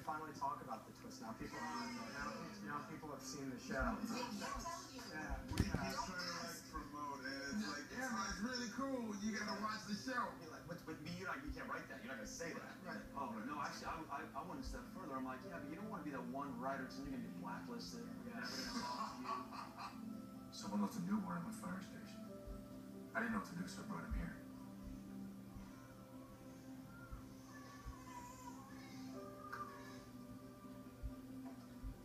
finally talk about the twist. Now people have seen the show. Yeah. We keep trying to like promote, and it's like, yeah, man, it's really cool. You gotta watch the show. But you can't write that. You're not gonna say that. Right. Oh no, actually, I went a step further. I'm like, yeah, but you don't want to be that one writer because then you're gonna get blacklisted. Yeah. Someone left a newborn at my fire station. I didn't know what to do, so I brought him here.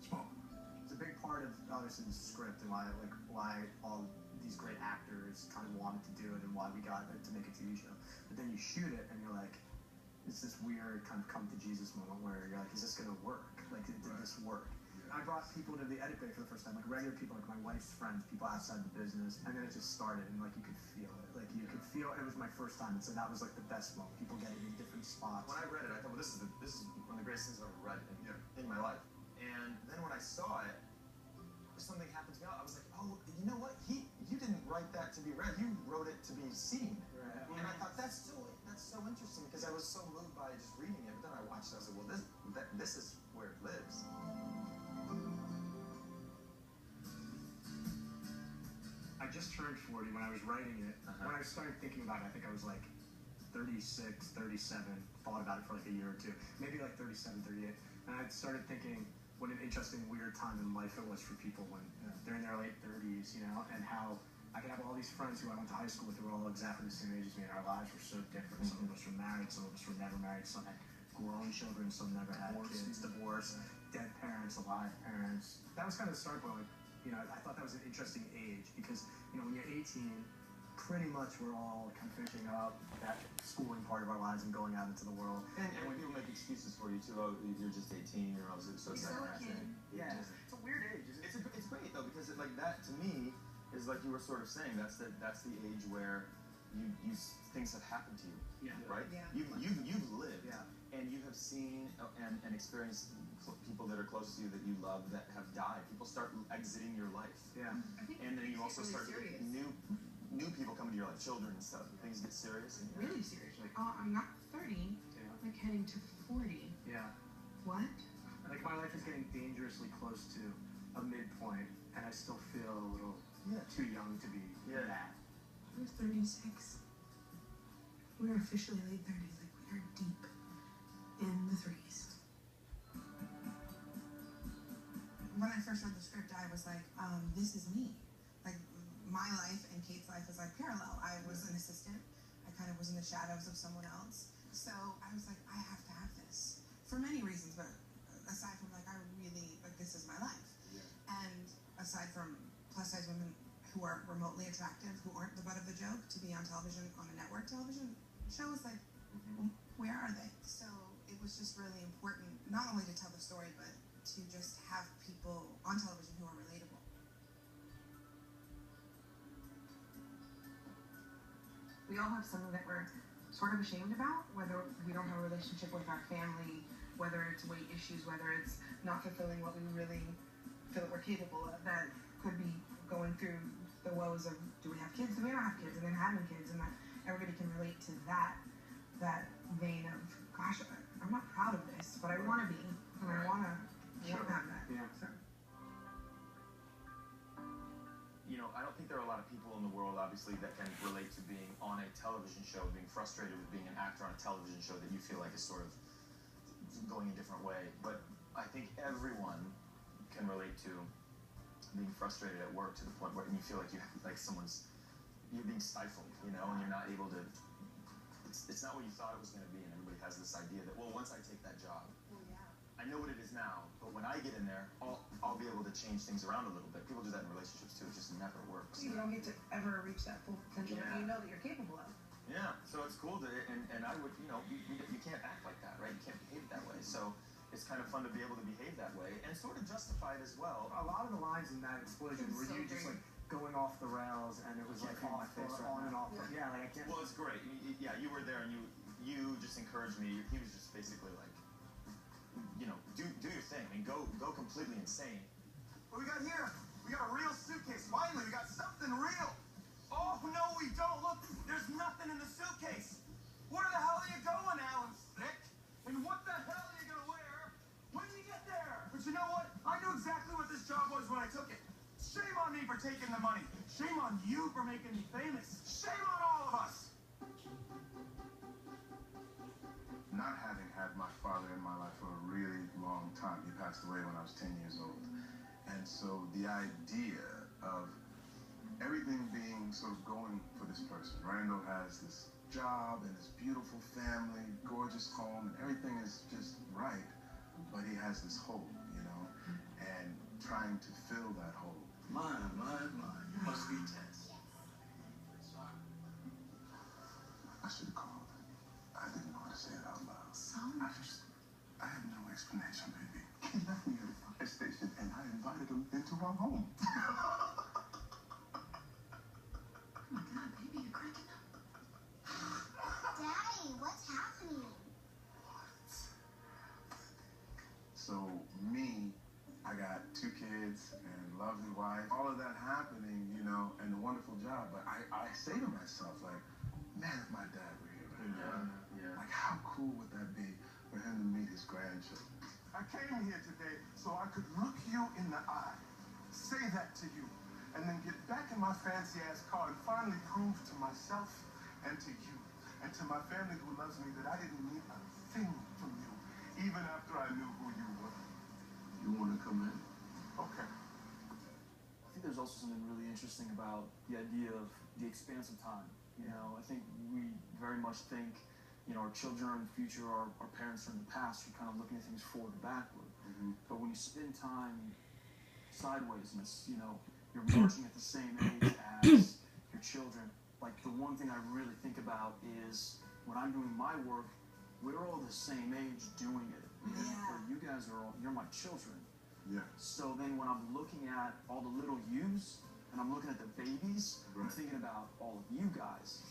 Smoke. It's a big part of obviously the script and why all these great actors kind of wanted to do it and why we got it to make a TV show. But then you shoot it and you're like, it's this weird kind of come to Jesus moment where you're like, is this gonna work? Like, did this work? I brought people to the edit bay for the first time, like regular people, like my wife's friends, people outside the business, and then it just started, and like you could feel it. Like you could feel it was my first time, and so that was like the best moment. People getting in different spots. When I read it, I thought, well, this is one of the greatest things I've ever read in my life. And then when I saw it, something happened to me. I was like, oh, you know what? You didn't write that to be read. You wrote it to be seen. Right. And I thought that's so interesting because I was so moved by just reading it. But then I watched it. I was like, well, this is where it lives. I just turned 40 when I was writing it. When I started thinking about it, I think I was like 36, 37, thought about it for like a year or two, maybe like 37, 38. And I started thinking what an interesting, weird time in life it was for people when they're in their late 30s, you know, and how I could have all these friends who I went to high school with who were all exactly the same age as me, and our lives were so different. Some of us were married, some of us were never married, some had grown children, some never had kids, divorced, dead parents, alive parents. That was kind of the start point. You know, I thought that was an interesting age because, you know, when you're 18, pretty much we're all kind of finishing up that schooling part of our lives and going out into the world. And when people make excuses for you too, oh, you're just 18, you're also so You're still a kid. Yeah. It's a weird age. It's great though because like that to me is like you were sort of saying that's the age where you things have happened to you. Yeah. Right. Yeah. You've lived. Yeah. And you have seen and experienced people that are close to you that you love that have died. People start exiting your life. Yeah. I think And then you it's also really start serious. new people coming to your life, children and stuff. Things get serious. And Really serious. Like, oh, I'm not 30. Yeah. Like heading to 40. Yeah. What? Like my life is getting dangerously close to a midpoint, and I still feel a little too young to be that. We're 36. We're officially late 30s. Like, we are deep in the threes. When I first read the script, I was like, this is me. Like, my life and Kate's life was like parallel. I was an assistant. I kind of was in the shadows of someone else. So I was like, I have to have this. For many reasons, but aside from like, I really, like, this is my life. Yeah. And aside from plus size women who are remotely attractive, who aren't the butt of the joke, to be on television, on a network television show is like, where are they? So it was just really important, not only to tell the story, but to just have people on television who are relatable. We all have something that we're sort of ashamed about, whether we don't have a relationship with our family, whether it's weight issues, whether it's not fulfilling what we really feel that we're capable of, that could be going through the woes of, do we have kids, do we not have kids, and then having kids, and that everybody can relate to that vein of, gosh, I'm not proud of this, but I want to be, and I want to have that. Yeah. So. You know, I don't think there are a lot of people in the world, obviously, that can relate to being on a television show, being frustrated with being an actor on a television show that you feel like is sort of going a different way. But I think everyone can relate to being frustrated at work to the point where you feel like you're being stifled, you know, and you're not able to. It's not what you thought it was going to be, and everybody has this idea that, well, once I take that job, I know what it is now, but when I get in there, I'll be able to change things around a little bit. People do that in relationships too. It just never works. You don't get to ever reach that full potential that you know that you're capable of. Yeah, so it's cool to, and I would, you know, you can't act like that, right? You can't behave that way. So it's kind of fun to be able to behave that way and sort of justify it as well. A lot of the lines in that explosion were you just like going off the rails, and it was like on and off. Yeah, like I can't. Well, it's great. Yeah, you were there, and you just encouraged me. He was just basically like, you know, do your thing. I mean, go completely insane. What we got here? We got a real suitcase. Finally, we got something real. Oh, no, we don't. Look, there's nothing in the suitcase. Where the hell are you going, Alan Stick? And what the hell are you going to wear passed away when I was 10 years old. And so the idea of everything being sort of going for this person. Randall has this job and this beautiful family, gorgeous home, and everything is just right. But he has this hole, you know, and trying to fill that hole. My, you must be tense. I should have called. I didn't know how to say it out loud. I have no explanation, baby. He left me at the fire station, and I invited him into our home. Oh my God, baby, you're cracking up. Daddy, what's happening? So me, I got 2 kids and lovely wife, all of that happening, you know, and a wonderful job. But I say to myself, like, man, if my dad were here right now, like, how cool would that be for him to meet his grandchildren? I came here today so I could look you in the eye, say that to you, and then get back in my fancy-ass car and finally prove to myself and to you and to my family who loves me that I didn't need a thing from you, even after I knew who you were. You want to come in? Okay. I think there's also something really interesting about the idea of the expanse of time. You know, I think we very much think, you know, our children are in the future, our parents are in the past. You're kind of looking at things forward and backward. But when you spend time sideways, and it's, you know, you're marching at the same age as your children. Like, the one thing I really think about is when I'm doing my work, we're all the same age doing it. But you guys are all, you're my children. Yeah. So then when I'm looking at all the little yous, and I'm looking at the babies, I'm Right. thinking about all of you guys.